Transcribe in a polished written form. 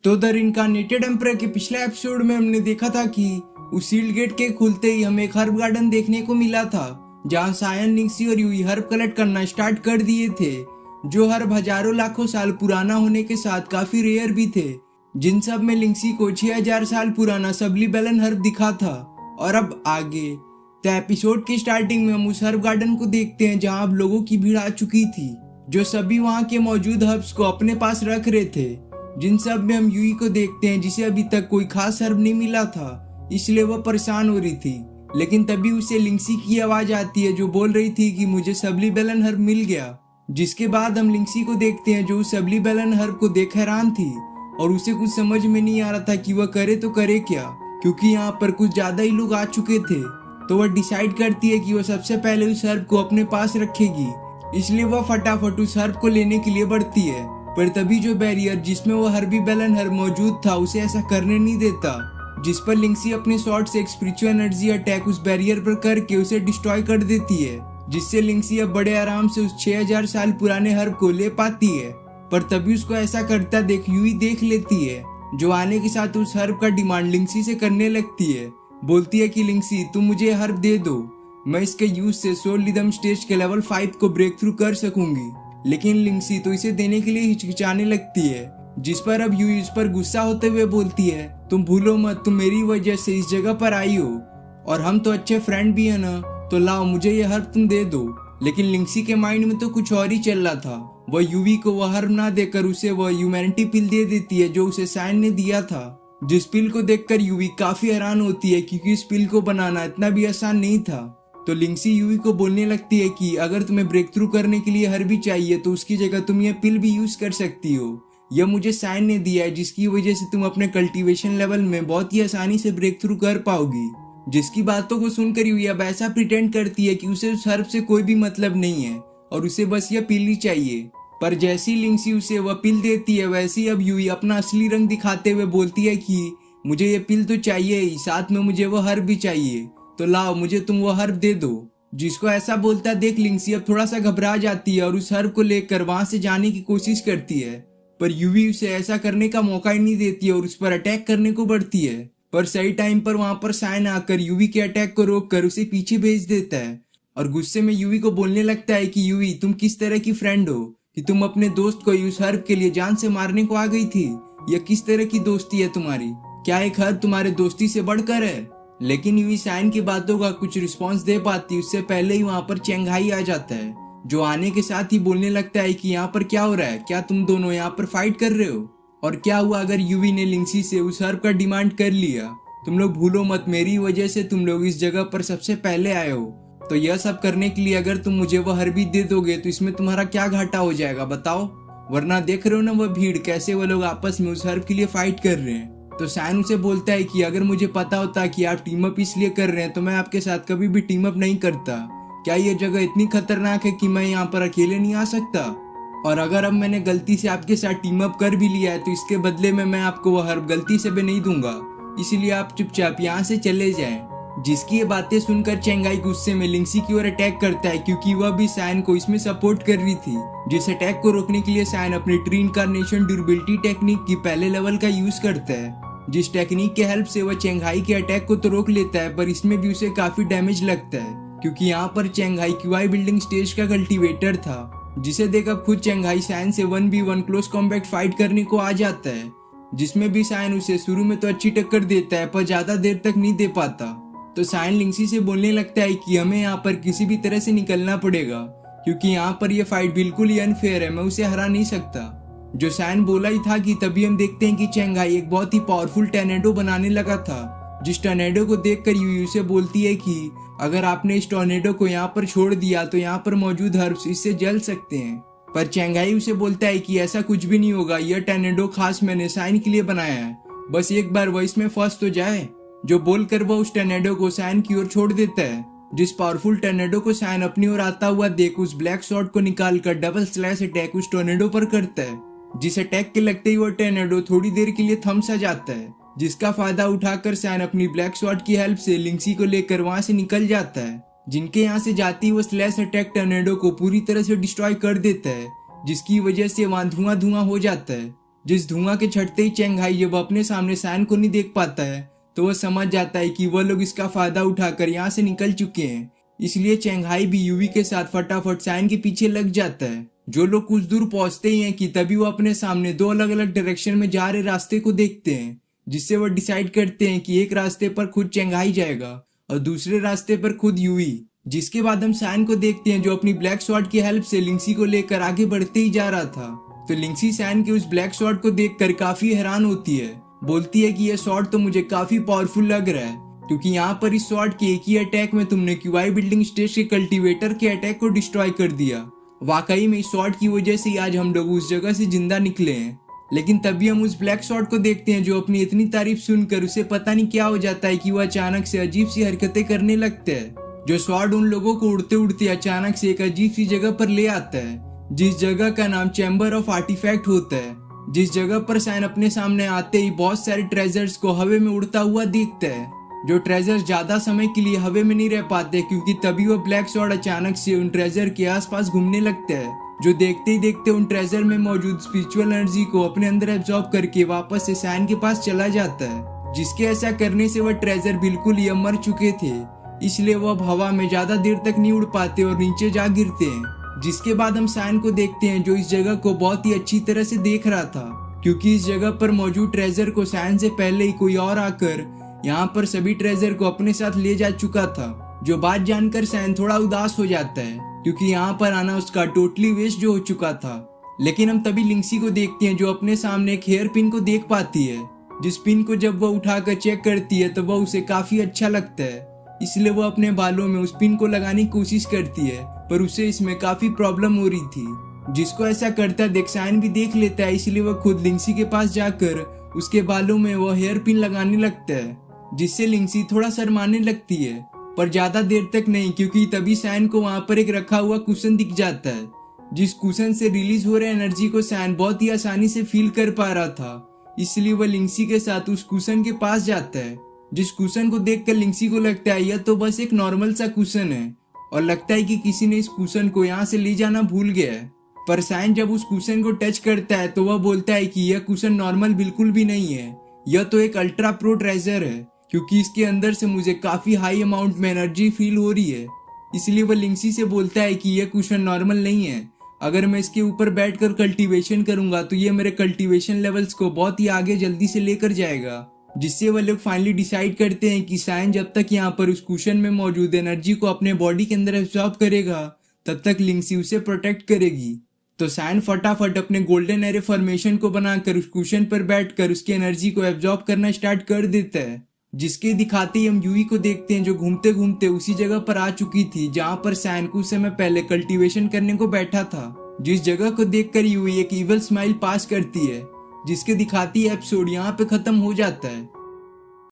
तो the इनकार्नेटेड emperor के पिछले एपिसोड में हमने देखा था कि उस सील्ड गेट के खुलते ही हमें एक हर्ब गार्डन देखने को मिला था, जहां सायन, लिंक्सी और यूई हर्ब कलेक्ट करना स्टार्ट कर दिए थे, जो हर्ब हजारों लाखों साल पुराना होने के साथ काफी रेयर भी थे, जिन सब में लिंक्सी को 6000 साल पुराना सबलीबेलन हर्ब दिखा था। और अब आगे तो एपिसोड की स्टार्टिंग में हम उस हर्ब गार्डन को देखते हैं, जहां अब लोगों की भीड़ आ चुकी थी, जो सभी वहां के मौजूद हर्ब्स को अपने पास रख रहे थे, जिन सब में हम यूई को देखते हैं, जिसे अभी तक कोई खास हर्ब नहीं मिला था, इसलिए वह परेशान हो रही थी। लेकिन तभी उसे लिंक्सी की आवाज आती है, जो बोल रही थी कि मुझे सबलीबेलन हर्ब मिल गया। जिसके बाद हम लिंक्सी को देखते हैं, जो उस सबलीबेलन हर्ब को देख हैरान थी और उसे कुछ समझ में नहीं आ रहा था कि वह करे तो करे क्या, क्योंकि यहाँ पर कुछ ज्यादा ही लोग आ चुके थे। तो वह डिसाइड करती है कि वह सबसे पहले उस हर्ब को अपने पास रखेगी, इसलिए वह फटाफट उस हर्ब को लेने के लिए बढ़ती है। पर तभी जो बैरियर जिसमें वो हर्बीबेलन हर्ब मौजूद था उसे ऐसा करने नहीं देता, जिस पर लिंक्सी अपने शॉट से एक स्पिरिचुअल एनर्जी अटैक उस बैरियर पर करके उसे डिस्ट्रॉय कर देती है, जिससे लिंक्सी अब बड़े आराम से उस 6000 साल पुराने हर्ब को ले पाती है। पर तभी उसको ऐसा करता देख यूई देख लेती है, जो आने के साथ उस हर्ब का डिमांड लिंक्सी से करने लगती है। बोलती है कि लिंक्सी, तुम मुझे हर्ब दे दो, मैं इसके यूज से सोल रिदम स्टेज के लेवल 5 को ब्रेक थ्रू कर सकूंगी। लेकिन लिंक्सी तो इसे देने के लिए हिचकिचाने लगती है, जिस पर अब यूई उस पर गुस्सा होते हुए बोलती है, तुम भूलो मत, तुम मेरी वजह से इस जगह पर आई हो और हम तो अच्छे फ्रेंड भी है ना, तो लाओ मुझे ये हर्ब तुम दे दो। लेकिन लिंक्सी के माइंड में तो कुछ और ही चल रहा था। वह यूवी को वह हर्ब ना देकर उसे वह ह्यूमैनिटी पिल दे देती है, जो उसे सायन ने दिया था। जिस पिल को देखकर यूवी काफी हैरान होती है, क्योंकि इस पिल को बनाना इतना भी आसान नहीं था। तो लिंक्सी यूवी को बोलने लगती है कि अगर तुम्हें ब्रेक थ्रू करने के लिए हर्ब भी चाहिए तो उसकी जगह तुम यह पिल भी यूज कर सकती हो। यह मुझे सायन ने दिया है, जिसकी वजह से तुम अपने कल्टीवेशन लेवल में बहुत ही आसानी से ब्रेक थ्रू कर पाओगी। जिसकी बातों को सुनकर यूवी अब ऐसा प्रिटेंड करती है कि उसे उस हर्ब से कोई भी मतलब नहीं है और उसे बस यह पिल ही चाहिए। पर जैसी लिंक्सी उसे वह पिल देती है, वैसी अब यूवी अपना असली रंग दिखाते हुए बोलती है कि मुझे यह पिल तो चाहिए ही, साथ में मुझे वह हर्ब भी चाहिए, तो लाओ मुझे तुम वो हर्ब दे दो। जिसको ऐसा बोलता देख लिंक्सी अब थोड़ा सा घबरा जाती है और उस हर्ब को लेकर वहां से जाने की कोशिश करती है, पर यूवी उसे ऐसा करने का मौका ही नहीं देती है और उस पर अटैक करने को बढ़ती है। पर सही टाइम पर वहां पर सायन आकर यूवी के अटैक को रोक कर उसे पीछे भेज देता है और गुस्से में यूवी को बोलने लगता है कि यूवी, तुम किस तरह की फ्रेंड हो कि तुम अपने दोस्त को उस हर्ब के लिए जान से मारने को आ गई थी? यह किस तरह की दोस्ती है तुम्हारी? क्या एक हर्ब तुम्हारे दोस्ती से बढ़कर है? लेकिन यूवी सायन की बातों का कुछ रिस्पॉन्स दे पाती उससे पहले ही वहां पर चेंघाई आ जाता है, जो आने के साथ ही बोलने लगता है कि यहाँ पर क्या हो रहा है, क्या तुम दोनों यहाँ पर फाइट कर रहे हो? और क्या हुआ अगर यूवी ने लिंक्सी से उस हर्ब का डिमांड कर लिया? तुम लोग भूलो मत, मेरी वजह से तुम लोग इस जगह पर सबसे पहले आए हो, तो यह सब करने के लिए अगर तुम मुझे वह हर्ब दे दोगे तो इसमें तुम्हारा क्या घाटा हो जाएगा बताओ? वरना देख रहे हो ना वह भीड़, कैसे वो लोग आपस में उस हर्ब के लिए फाइट कर रहे हैं। तो सायन उसे बोलता है कि अगर मुझे पता होता कि आप टीम अप इसलिए कर रहे हैं तो मैं आपके साथ कभी भी टीम अप नहीं करता। क्या ये जगह इतनी खतरनाक है कि मैं यहाँ पर अकेले नहीं आ सकता? और अगर अब मैंने गलती से आपके साथ टीम अप कर भी लिया है तो इसके बदले में मैं आपको वह हर्ब गलती से भी नहीं दूंगा, इसलिए आप चुपचाप यहाँ से चले जाएं। जिसकी ये बातें सुनकर चेंगाई गुस्से में लिंक्सी की ओर अटैक करता है, क्योंकि वह भी सायन को इसमें सपोर्ट कर रही थी। जिस अटैक को रोकने के लिए सायन अपनी ट्री इनकार्नेशन ड्यूरेबिलिटी टेक्निक की पहले लेवल का यूज करता है, जिस टेक्निक के हेल्प से वह चेंघाई के अटैक को तो रोक लेता है, पर इसमें भी उसे काफी डैमेज लगता है, क्योंकि यहाँ पर चेंघाई क्यूआई बिल्डिंग स्टेज का कल्टीवेटर था, जिसे देख अब खुद चेंघाई सायन से 1v1 क्लोज कॉम्बैट फाइट करने को आ जाता है, जिसमें भी सायन उसे शुरू में तो अच्छी टक्कर देता है पर ज्यादा देर तक नहीं दे पाता। तो सायन लिंक्सी से बोलने लगता है कि हमें यहाँ पर किसी भी तरह से निकलना पड़ेगा, क्योंकि यहाँ पर यह फाइट बिल्कुल ही अनफेयर है, मैं उसे हरा नहीं सकता। जो सायन बोला ही था कि तभी हम देखते हैं कि चेंघाई एक बहुत ही पावरफुल टॉर्नेडो बनाने लगा था, जिस टॉर्नेडो को देखकर यूयू से बोलती है कि अगर आपने इस टॉर्नेडो को यहाँ पर छोड़ दिया तो यहाँ पर मौजूद हर्ब्स इससे जल सकते हैं। पर चेंघाई उसे बोलता है कि ऐसा कुछ भी नहीं होगा, यह टॉर्नेडो खास मैंने सायन के लिए बनाया है, बस एक बार वह इसमें फंस तो जाए। जो बोलकर वह उस टॉर्नेडो को सायन की ओर छोड़ देता है। जिस पावरफुल टॉर्नेडो को सायन अपनी ओर आता हुआ देख उस ब्लैक शॉट को निकालकर डबल स्लैश अटैक उस टॉर्नेडो पर करता है, जिस अटैक के लगते ही वो टॉर्नेडो थोड़ी देर के लिए थम सा जाता है, जिसका फायदा उठाकर सायन अपनी ब्लैक शॉट की हेल्प से लिंक्सी को लेकर वहां से निकल जाता है, जिनके यहाँ से जाती वो स्लैश अटैक टॉर्नेडो को पूरी तरह से डिस्ट्रॉय कर देता है, जिसकी वजह से वहां धुआं धुआं हो जाता है। जिस धुआं के छटते ही चेंगहाई जब अपने सामने सैन को नहीं देख पाता है तो वह समझ जाता है कि वह लोग इसका फायदा उठाकर यहाँ से निकल चुके हैं। इसलिए चेंगहाई भी यूवी के साथ फटाफट सैन के पीछे लग जाता है। जो लोग कुछ दूर पहुंचते ही हैं कि तभी वो अपने सामने दो अलग अलग डायरेक्शन में जा रहे रास्ते को देखते हैं, जिससे वो डिसाइड करते हैं कि एक रास्ते पर खुद चेंगहाई जाएगा और दूसरे रास्ते पर खुद यूवी। जिसके बाद हम सैन को देखते हैं जो अपनी ब्लैक स्वॉर्ड की हेल्प से लिंक्सी को लेकर आगे बढ़ते ही जा रहा था। तो लिंक्सी सैन के उस ब्लैक स्वॉर्ड को देखकर काफी हैरान होती है। बोलती है कि यह स्वॉर्ड तो मुझे काफी पावरफुल लग रहा है, क्योंकि यहाँ पर इस स्वॉर्ड के एक ही अटैक में तुमने क्यूआई बिल्डिंग स्टेज के कल्टीवेटर के अटैक को डिस्ट्रॉय कर दिया। वाकई में इस स्वॉर्ड की वजह से आज हम लोग उस जगह से जिंदा निकले हैं। लेकिन तभी हम उस ब्लैक स्वॉर्ड को देखते हैं जो अपनी इतनी तारीफ सुनकर उसे पता नहीं क्या हो जाता है कि वह अचानक से अजीब सी हरकतें करने लगता है। जो स्वॉर्ड उन लोगों को उड़ते उड़ते अचानक से एक अजीब सी जगह पर ले आता है, जिस जगह का नाम चैम्बर ऑफ आर्टिफैक्ट होता है। जिस जगह पर सैन अपने सामने आते ही बहुत सारे ट्रेजर्स को हवा में उड़ता हुआ देखता है। जो ट्रेजर्स ज्यादा समय के लिए हवा में नहीं रह पाते, क्योंकि तभी वह ब्लैक स्वॉर्ड अचानक से उन ट्रेजर के आसपास घूमने लगता है, जो देखते ही देखते उन ट्रेजर में मौजूद स्पिरिचुअल एनर्जी को अपने अंदर एब्जॉर्ब करके वापस से सैन के पास चला जाता है। जिसके ऐसा करने से वह ट्रेजर बिल्कुल ही मर चुके थे, इसलिए वह अब हवा में ज्यादा देर तक नहीं उड़ पाते और नीचे जा गिरते हैं। जिसके बाद हम सैन को देखते हैं जो इस जगह को बहुत ही अच्छी तरह से देख रहा था, क्योंकि इस जगह पर मौजूद ट्रेजर को सैन से पहले ही कोई और आकर यहाँ पर सभी ट्रेजर को अपने साथ ले जा चुका था। जो बात जानकर सैन थोड़ा उदास हो जाता है, क्योंकि यहाँ पर आना उसका टोटली वेस्ट जो हो चुका था। लेकिन हम तभी लिंक्सी को देखते हैं जो अपने सामने एक हेयर पिन को देख पाती है, जिस पिन को जब वह उठाकर चेक करती है तो वह उसे काफी अच्छा लगता है। इसलिए वो अपने बालों में उस पिन को लगाने की कोशिश करती है, पर उसे इसमें काफी प्रॉब्लम हो रही थी। जिसको ऐसा करता देख सैन भी देख लेता है, इसलिए वह खुद लिंक्सी के पास जाकर उसके बालों में वो हेयर पिन लगाने लगता है, जिससे लिंक्सी थोड़ा शर्माने लगती है, पर ज्यादा देर तक नहीं, क्योंकि तभी सैन को वहां पर एक रखा हुआ कुशन दिख जाता है। जिस कुशन से रिलीज हो रहे एनर्जी को सैन बहुत ही आसानी से फील कर पा रहा था, इसलिए वह लिंक्सी के साथ उस कुशन के पास जाता है। जिस कुशन को देखकर लिंक्सी को लगता है यह तो बस एक नॉर्मल सा कुशन है, और लगता है कि किसी ने इस कुशन को यहाँ से ले जाना भूल गया है। पर सैन जब उस कुशन को टच करता है तो वह बोलता है कि यह कुशन नॉर्मल बिल्कुल भी नहीं है, यह तो एक अल्ट्रा प्रो ट्रेजर है, क्योंकि इसके अंदर से मुझे काफी हाई अमाउंट में एनर्जी फील हो रही है। इसलिए वह लिंक्सी से बोलता है कि यह कुशन नॉर्मल नहीं है, अगर मैं इसके ऊपर बैठकर कल्टीवेशन करूंगा तो ये मेरे कल्टीवेशन लेवल्स को बहुत ही आगे जल्दी से लेकर जाएगा। जिससे वह लोग फाइनली डिसाइड करते हैं कि सैन जब तक यहाँ पर उस कुशन में मौजूद एनर्जी को अपने बॉडी के अंदर एब्जॉर्ब करेगा तब तक लिंक्सी उसे प्रोटेक्ट करेगी। तो सैन फटाफट अपने गोल्डन एरे फॉर्मेशन को बनाकर उस कुशन पर बैठकर उसकी एनर्जी को एब्जॉर्ब करना स्टार्ट कर देता है। जिसके दिखाते ही हम यूई को देखते हैं जो घूमते घूमते उसी जगह पर आ चुकी थी जहाँ पर सैन कुछ समय पहले कल्टीवेशन करने को बैठा था। जिस जगह को देखकर यूई एक इवल स्माइल पास करती है, जिसके दिखाती है एपिसोड यहाँ पे खत्म हो जाता है।